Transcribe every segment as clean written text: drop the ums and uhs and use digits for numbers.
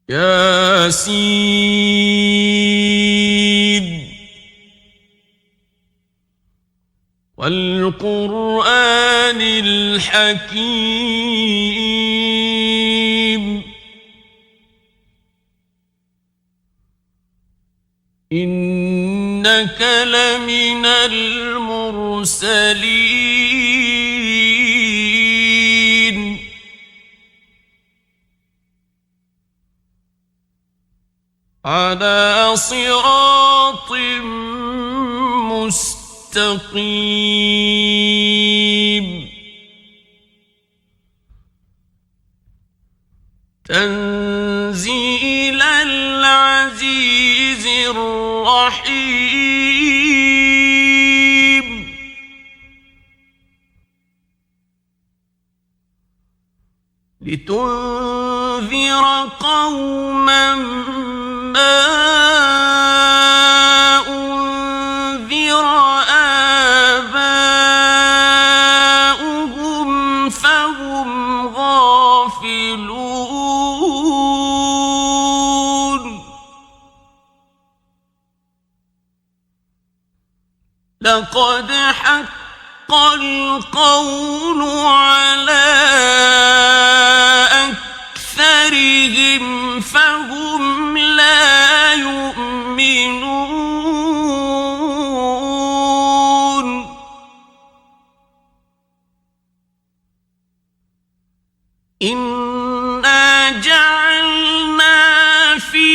ياسين والقرآن الحكيم إنك لمن المرسلين على صراط مستقيم تنزيل العزيز الرحيم لتنذر قوما ما أنذر آباؤهم فهم غافلون لقد حق القول على أكثرهم فهم لا يؤمنون إنا جعلنا في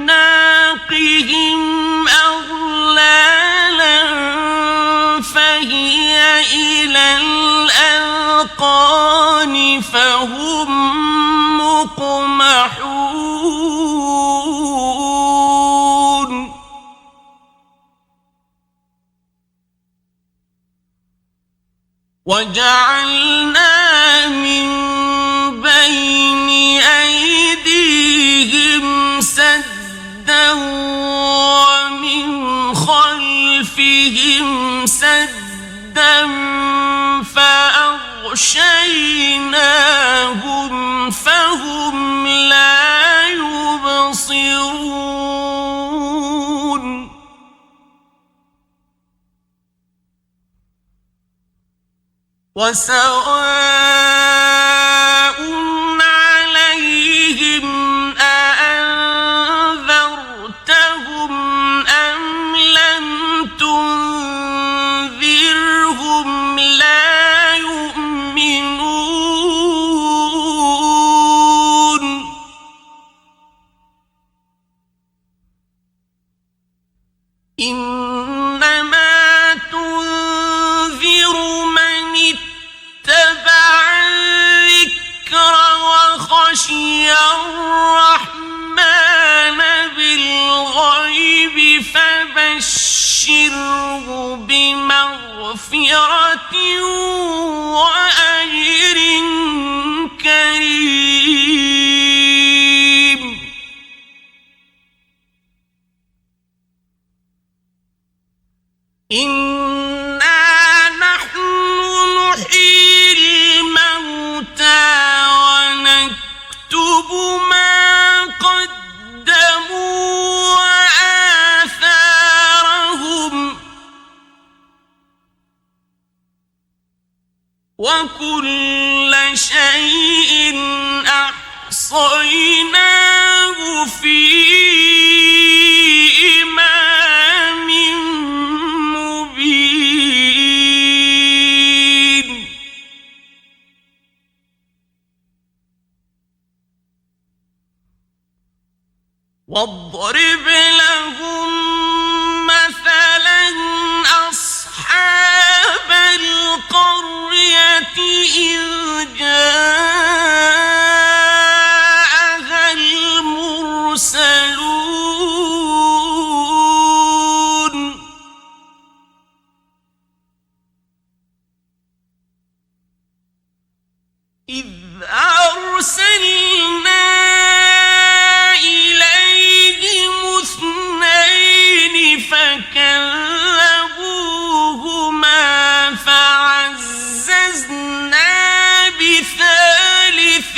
أعناقهم أغلالا فهي إلى الأذقان فهم مقمحون وجعلنا من بين أيديهم سدا ومن خلفهم سدا فأغشيناهم فهم لا يبصرون وسواء عليهم أأنذرتهم أم لم تنذرهم لا يؤمنون إنما تنذر من اتبع الذكر وخشي الرحمن بالغيب فبشره بمغفرة وأجر كريم إنا نحن نحيي الموتى ونكتب ما قدموا وآثارهم وكل شيء أحصيناه في إمام مبين واضرب لهم مثلا أصحاب القرية إذ جاءها المرسلون إذ أرسلنا إليهم اثنين فكذبوهما فعززنا بثالث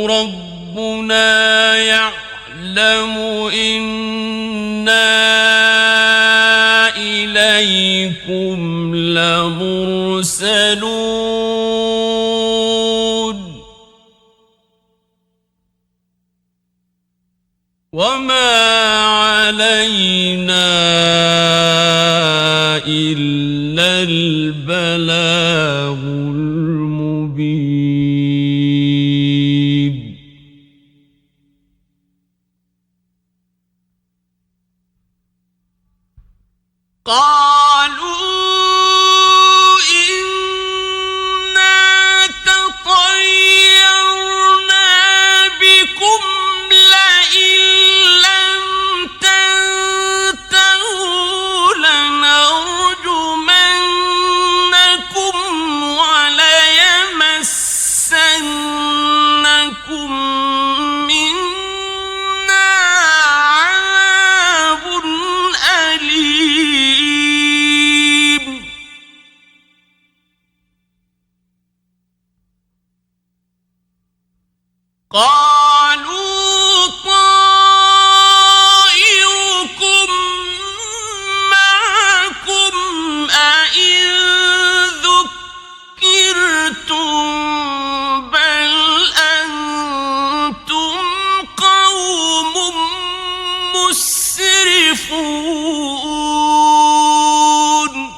ربنا يعلم إنا إليكم لمرسلون وما علينا إلا البلاغ المبين قالوا إنا تطيرنا بكم لئن لم تنتهوا لنرجمنكم وليمسنكم منا عذاب أليم قالوا طائركم معكم أئن ذكرتم بل أنتم قوم مسرفون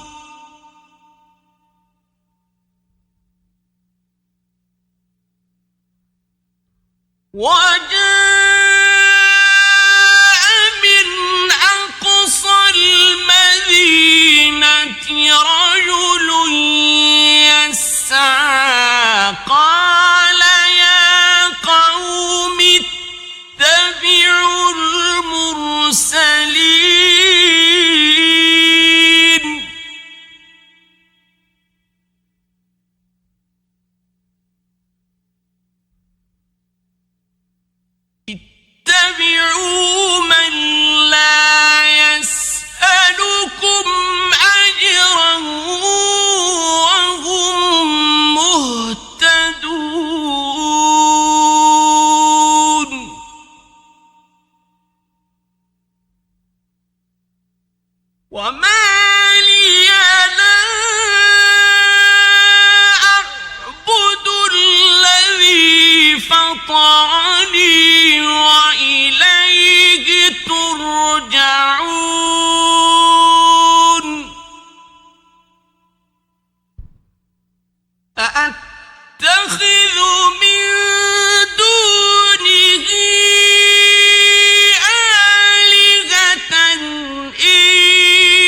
وجاء من أقصى المدينة رجل يسعى قال يا قوم اتبعوا المرسلين اتبعوا من لا يسألكم أجرا وهم مهتدون وما لي لا أعبد الذي فطرني وإليه ترجعون أأتخذ من دونه آلهة إن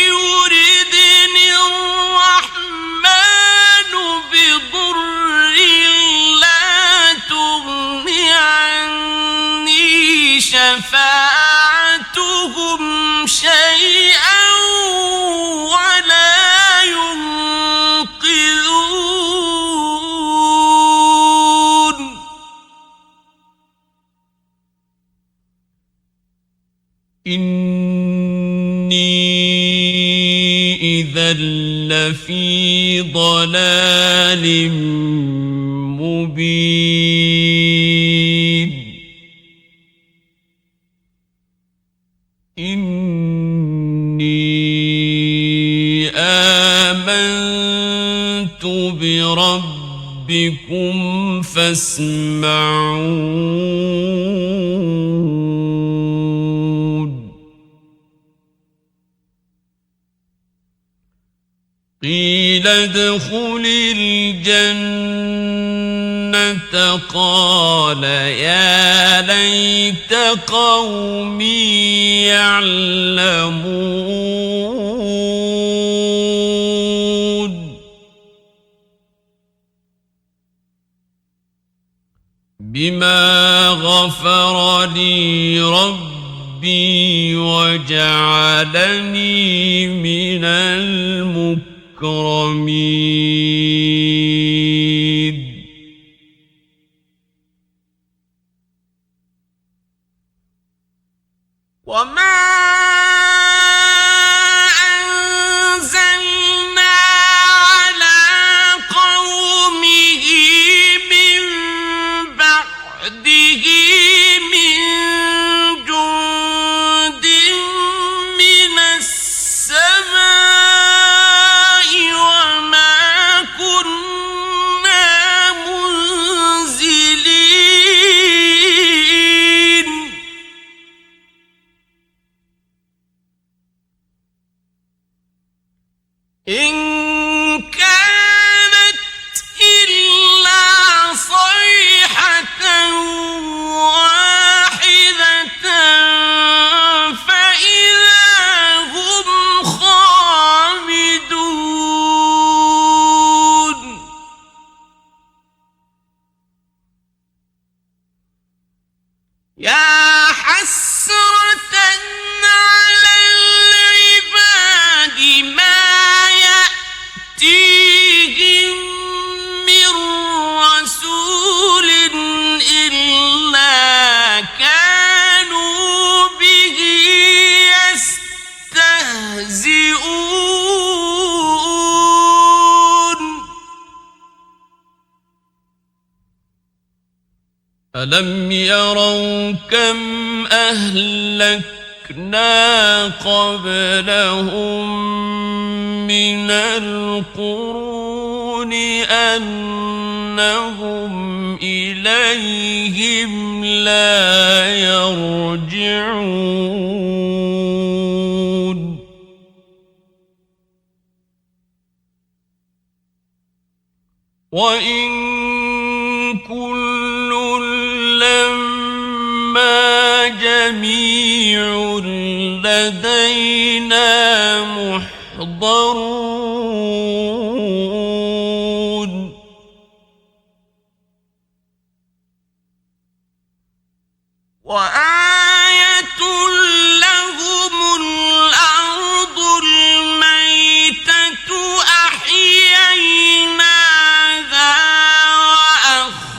يردني الرحمن بضر لا تغن عني شفاعتهم شيئا ولا ينقذون إني إذا لفي ضلال مبين إني آمنت بربكم فاسمعون قيل ادخل الجنة قال يا ليت قومي يعلمون بما غفر لي ربي وجعلني من المكرمين وما أنزلنا على قومه من بعده من جند من السماء وما كنا منزلين إن كانت إلا صيحة واحدة فإذا هم خامدون يا حسرة على العباد ما يأتيهم من رسول إلا كانوا به يستهزئون ألم يروا كم أهلكنا قبلهم من القرون أنهم إليهم لا يرجعون وإن كل لما جميع لدينا محضرون وآية لهم الأرض الميتة أحييناها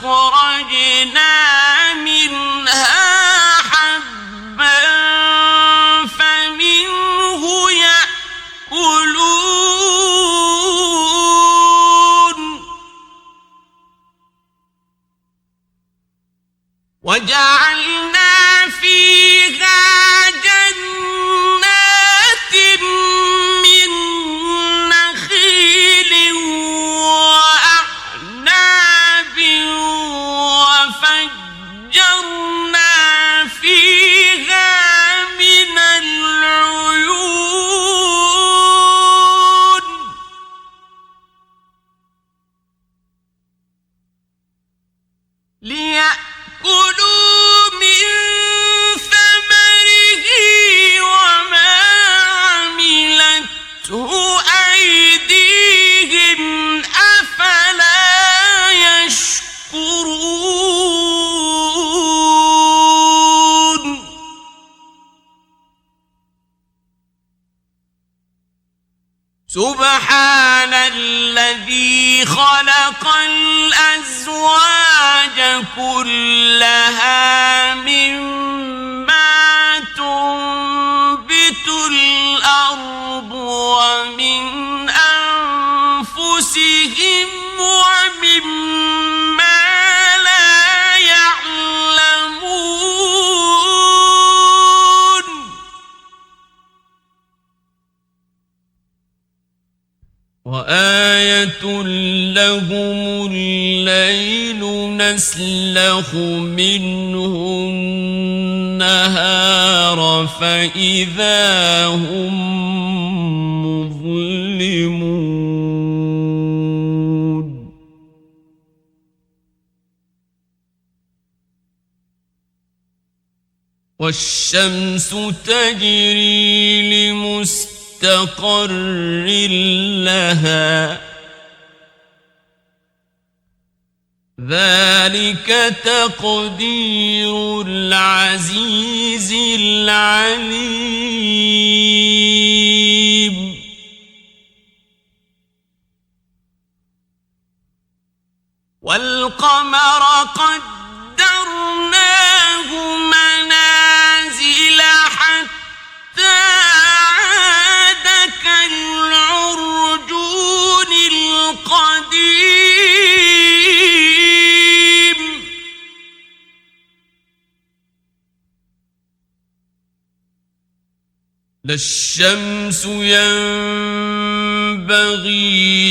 وأخرجنا منها حبا فمنه يأكلون وجعلنا فيها جنات من نخيل وأعناب وفجرنا فيها من العيون ليأكلوا من ثمره وما عملته أيديهم أفلا يشكرون سبحان الذي خلق الأزواج كلها مما تنبت الأرض ومن أنفسهم ومما لا يعلمون وآية لهم الليل نسلخ منه النهار فإذا هم مظلمون والشمس تجري لمستقر لها ذلك تقدير العزيز العليم والقمر قدرناه منازل حتى عاد كالعرجون القديم لا الشمس ينبغي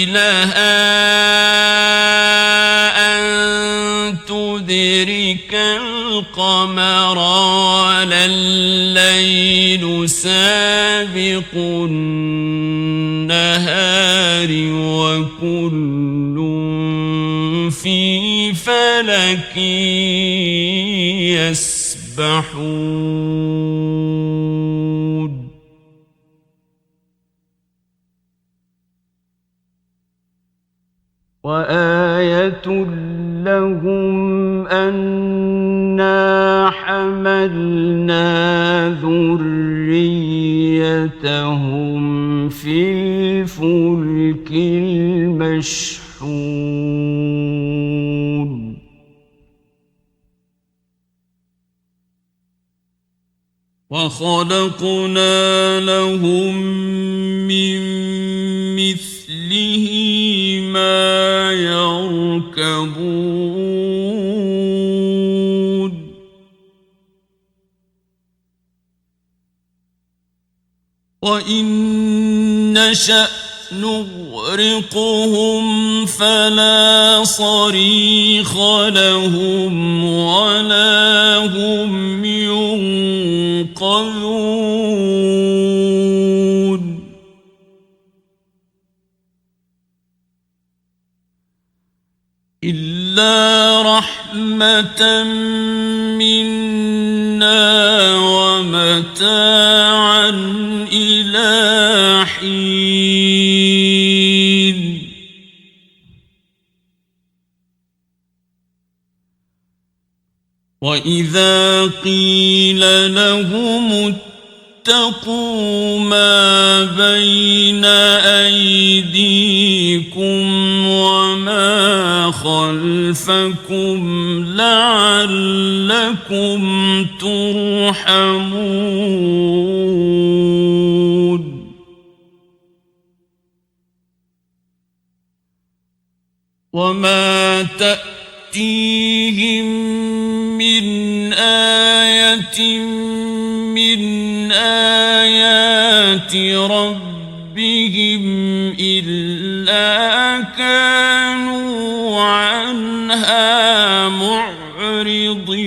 لها أن تدرك القمر ولا الليل سابق النهار وكل في فلك يسبحون وآية لهم أنا حملنا ذريتهم في الفلك المشحون وخلقنا لهم من مثله ما يركبون وإن نشأ نغرقهم فلا صريخ لهم ولا هم ينقذون إلا رحمة منا ومتاعا إلى حين وإذا قيل لهم اتقوا ما بين أيديكم وما خلفكم لعلكم ترحمون وما تأتيهم من آية من آيات ربهم إلا كانوا عنها معرضين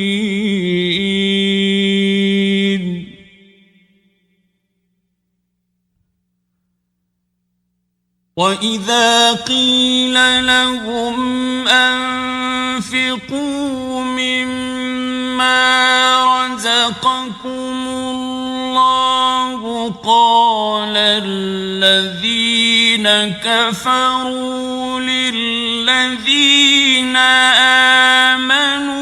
وإذا قيل لهم أنفقوا مما رزقكم الله قال الذين كفروا للذين آمنوا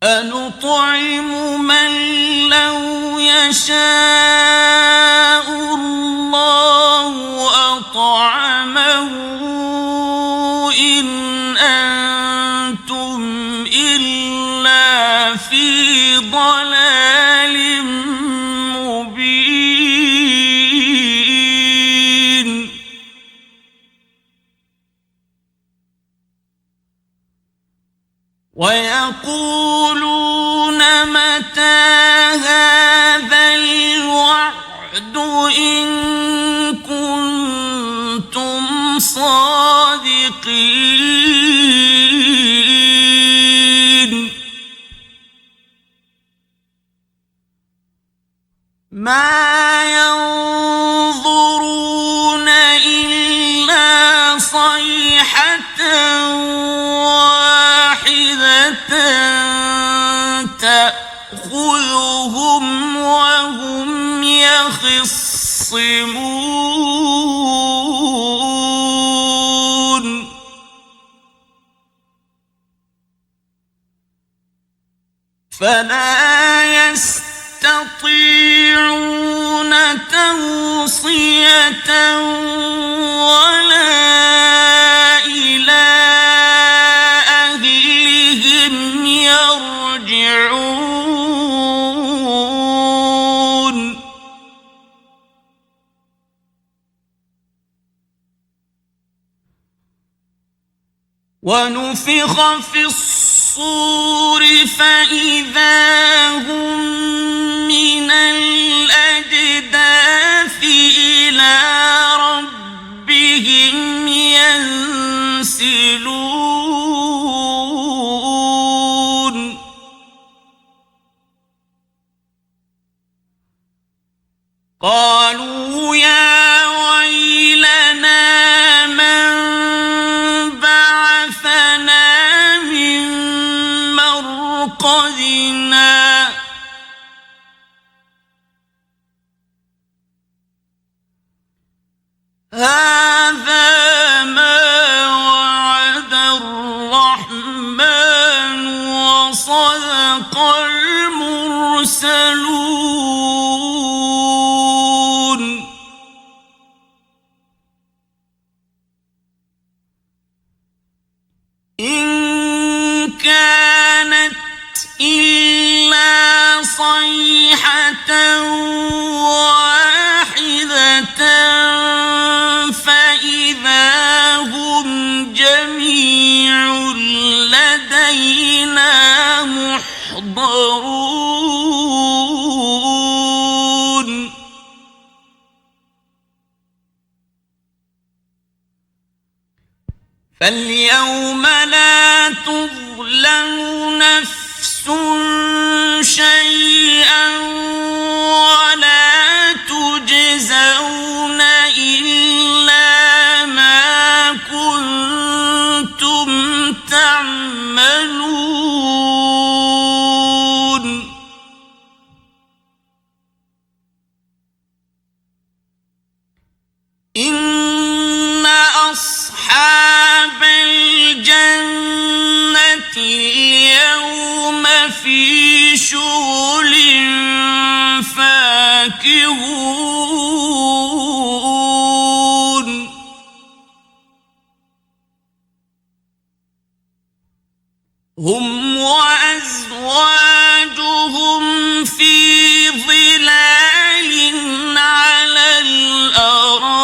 أنطعم من لو يشاء الله أطعمه إن أنتم إلا في ضلال مبين ويقولون متى هذا الوعد إن كنتم صادقين ما ينظرون إلا صيحة واحدة تأخذهم وهم يخصمون فلا يستطيعون توصية ولا إلى أهلهم يرجعون ونفخ في الصور فإذا هم من الأجداث إلى ربهم ينسلون قالوا يا ويلنا من بعثنا من مرقدنا هذا ما وعد الرحمن وصدق المرسلون إن كانت إلا صيحة واحدة فإذا هم جميع لدينا محضرون فاليوم لا تظلم نفس شيئا ولا تجزون إلا ما كنتم تعملون إن أصحاب الجنة اليوم في شغل فاكهون هم وأزواجهم في ظلال على الأرائك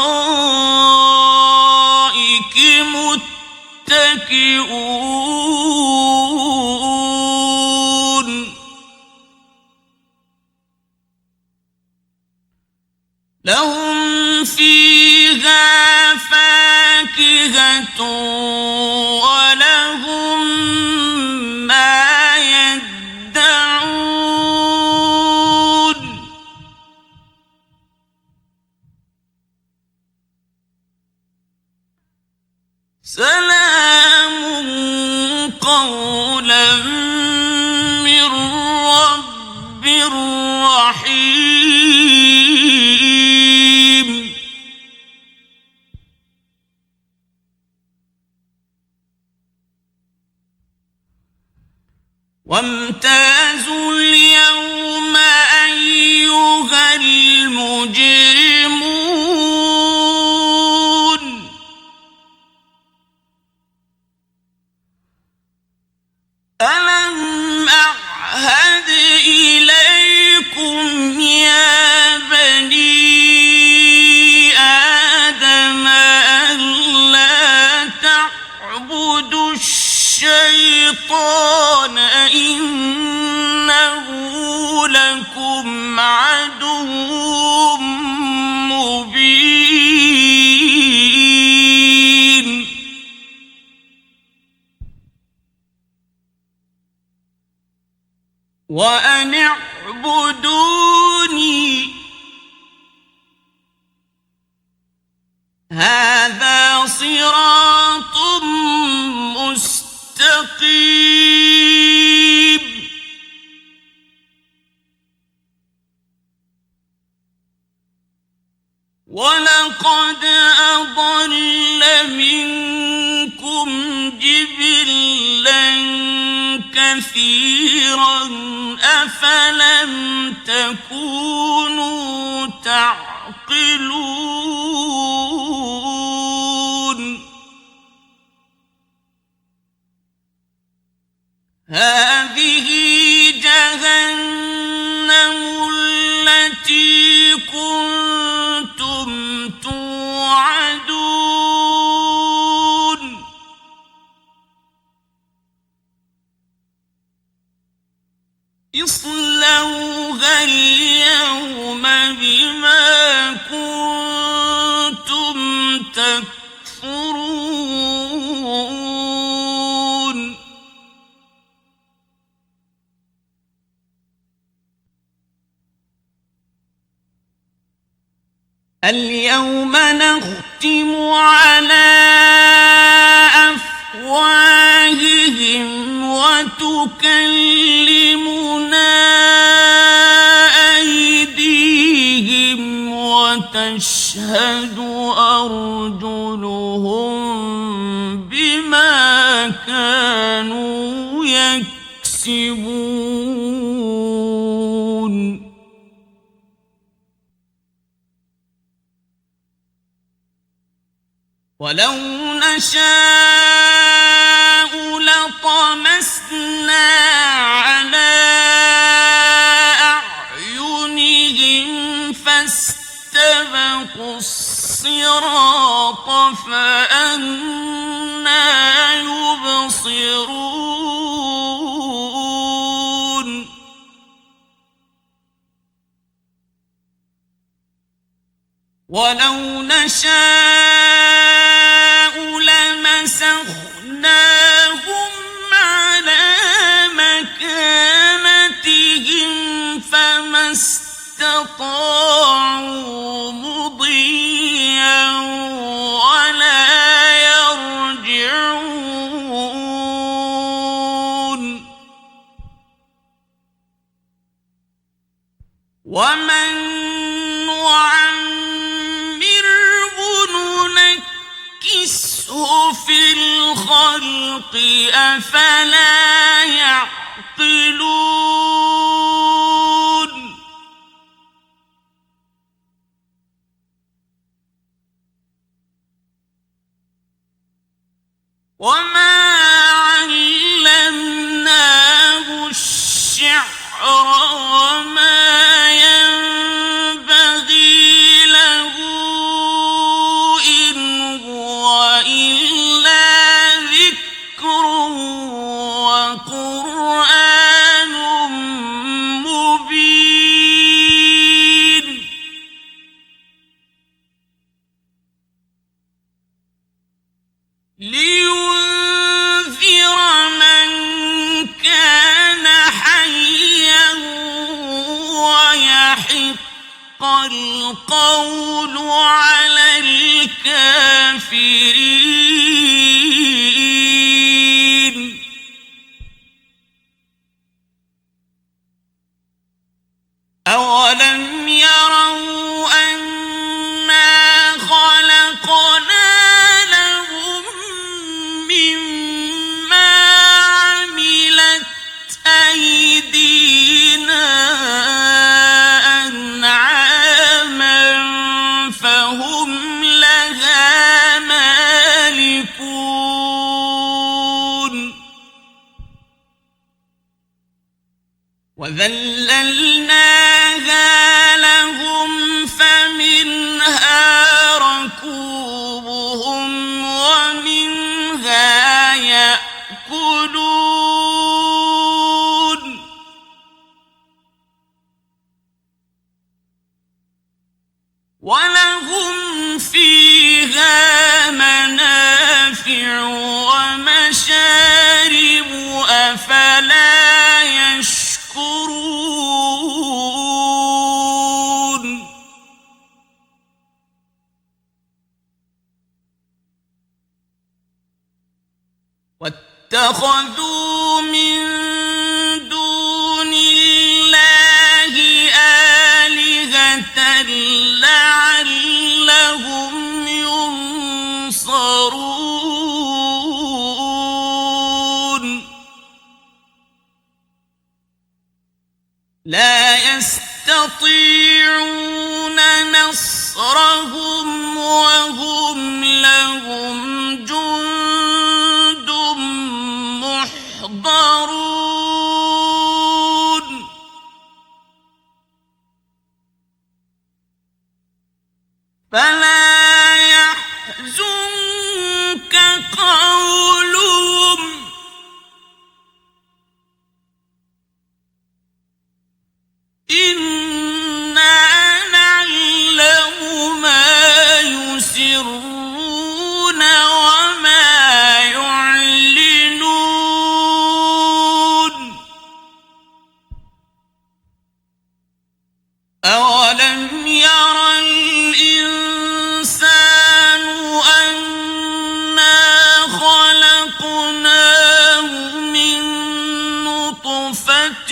متكئون لهم فيها فاكهة ولهم ما يدعون سلام قولا من رب رحيم وامتازوا اليوم أيها المجرمون ألم أعهد إليكم يا بني آدم ألا تعبدوا الشيطان إنه لكم عدو مبين وأن اعبدوني هذا صراط مستقيم ولقد أضل منكم جبلا كثيرا أفلم تكونوا تعقلون هذه جهنم التي كنتم توعدون اصلوها اليوم بما كنتم تكفرون اليوم نختم على أفواههم وتكلمنا أيديهم وتشهد أرجلهم بما كانوا يكسبون ولو نشاء لطمسنا على أعينهم فاستبقوا الصراط فأنى يبصرون ولو نشاء لمسخناهم على مكانتهم فما استطاعوا مضيا ولا يرجعون ومن ننكسه في الخلق أفلا يعقلون وما علمناه الشعر وما ينبغي له إن هو إلا ذكر وقرآن مبين لينذر من كان حيا ويحق القول على الكافرين أولم يروا أنا خلقنا لهم مما عملت أيدينا أنعاما فهم لها مالكون وذللناها لهم فمنها ركوبهم ومنها يأكلون ولهم فيها منافع ومشارب أفلا يشكرون واتخذوا من دون الله آلهة لعلهم ينصرون لا يستطيعون نصرهم وهم لهم جند محضرون فلا يحزنك قولهم إنا نعلم ما يسرون وما يعلنون أولم ير الإنسان أنا خلقناه من نطفة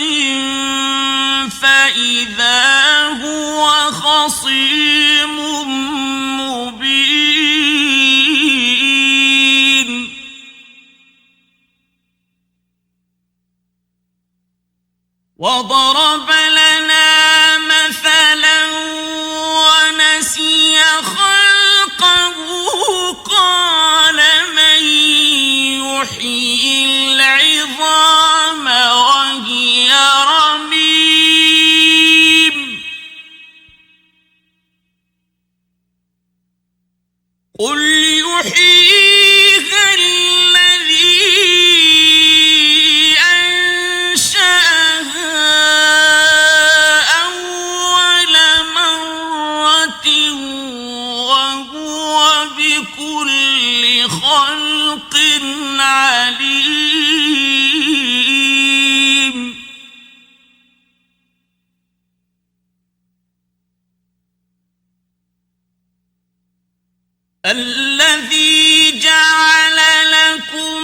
فإذا هو خصيم مبين وضرب لنا مثلا ونسي خلقه قال من يحيي العظام وهي رميم قل يحييها الذي أنشأها أول مرة وهو بكل خلق عليم الذي جعل لكم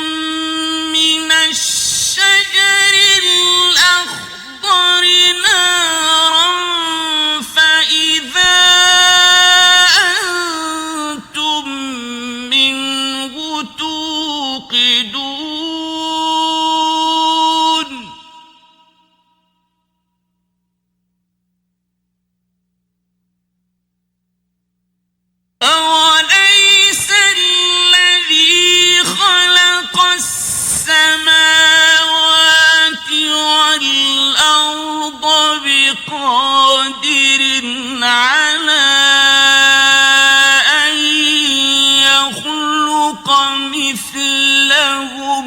من الشجر الأخضر نارا فإذا أنتم منه توقدون أوليس الذي خلق السماوات والأرض بقادر على أن يخلق مثلهم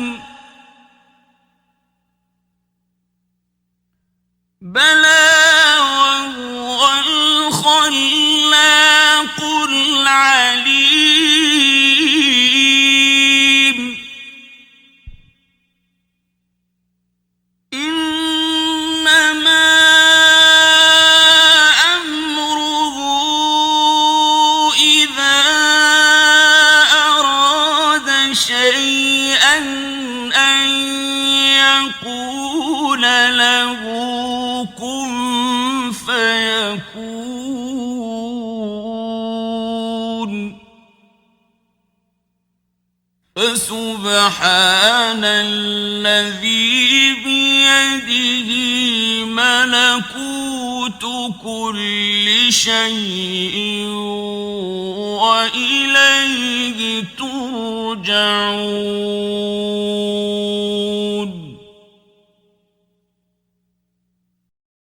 بلى وهو الخلاق العليم إنما أمره إذا أراد شيئا أن يقول له كن فيكون فسبحان الذي بيده ملكوت كل شيء وإليه ترجعون